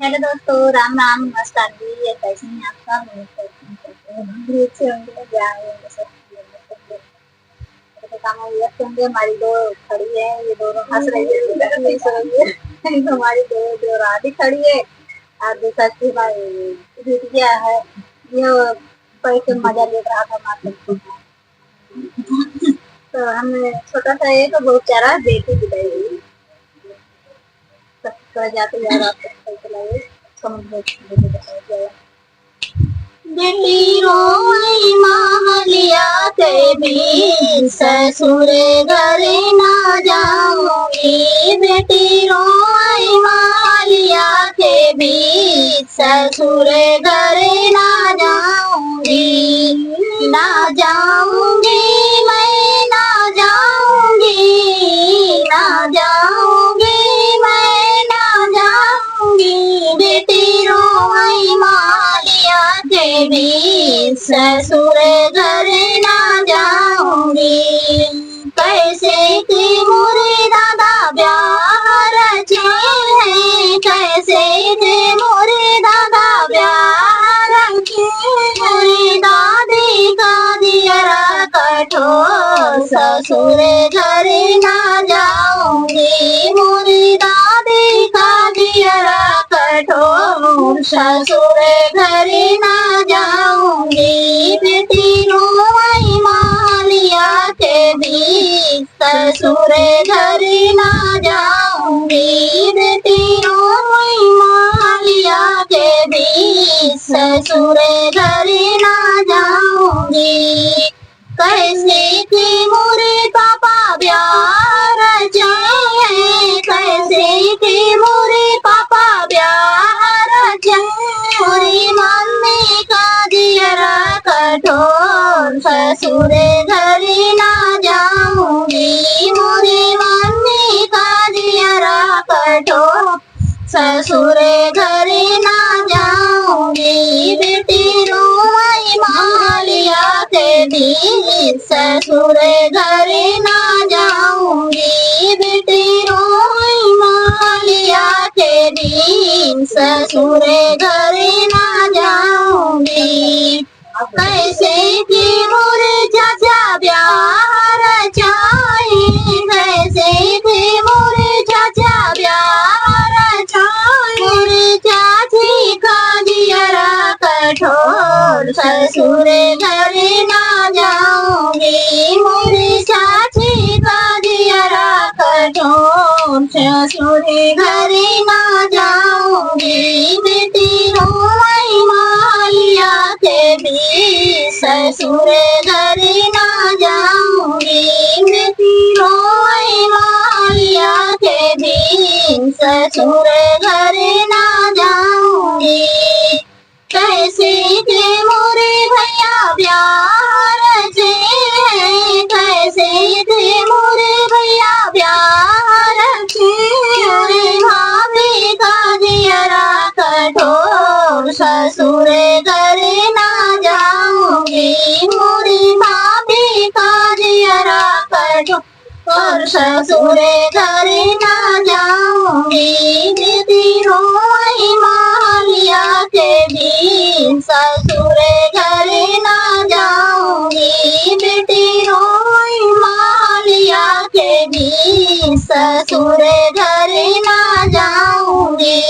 Hello दोस्तों, राम राम, नमस्कार जी। ये कैसे हैं आप सब? उम्मीद करते हैं हम भी अच्छे होंगे, जहाँ होंगे सब ठीक होंगे। तो काम में व्यस्त होंगे। हमारी दो खड़ी है, ये दोनों हंस रही है, इधर भी सो रही है। तो हमारी दो जो राधी खड़ी है और दूसरा भाई टूट गया है। ये कोई के मजा ले रहा था मार्केट। तो हमने छोटा सा एक बेचारा बेटी बिताई हुई सब जाते जा रहा था समुद्र बेटी रोई मालिया ते भी ससुर घर ना जाऊंगी। बेटी रोई मालिया के भी ससुर घर ना जाऊंगी। ना जाऊंगी, मैं ना जाऊंगी, ना जाऊंगी, मैं ना जाऊंगी। बेटी रोई मालिया के भी ससुर घर ना जाऊंगी। कैसे की मोरे दादा ब्याह रचे हैं, कैसे की मोरे दादा ब्याह रचे। मोरी दादी का दियरा कठोर, ससुर घर ना जाऊंगी। मोरी दादी का दियरा कठोर, ससुर घर ना जाऊंगी। बेटी रोई मालिया के भी ससुर घर ना जाऊंगी। बेटी रोई मालिया के भी ससुर घर ना जाऊंगी। कैसे की मोरे पापा ब्याह रचे हैं, कैसे की मोरे पापा ब्याह रचे। मोरी मम्मी का दियरा कठोर, ससुर घर ना जाऊंगी। मोरी मम्मी का दियरा कठोर, ससुर घर ना जाऊंगी। बेटी रोई मालिया के भी ससुर घर ना जाऊंगी। बेटी रोई मालिया के भी ससुर घर ना जाऊंगी। कैसे की मोरे चाचा ब्याह रचाई, कैसे की मोरे चाचा ब्याह रचाई। मोरे चाची का दियरा कठोर, ससुर घर ना जाऊंगी। मोरी चाची का दियरा कठोर, ससुर घर ना जाऊंगी। बेटी रोई मालिया के भी ससुर घर ना जाऊंगी। बेटी रोई मालिया के भी ससुर घर ना जाऊंगी। कैसे के मोरे भैया ब्याह रचे हैं, कैसे के मोरे भैया ब्याह रचे। मोरे भाभी का दियरा कठोर, ससुर घर ना जाऊंगी। मोरी भाभी का दियरा कठोर, ससुर घर ना जाऊंगी। बेटी रोई मालिया के भी ससुर घर ना जाऊंगी। बेटी रोई मालिया के भी ससुर घर ना जाऊंगी।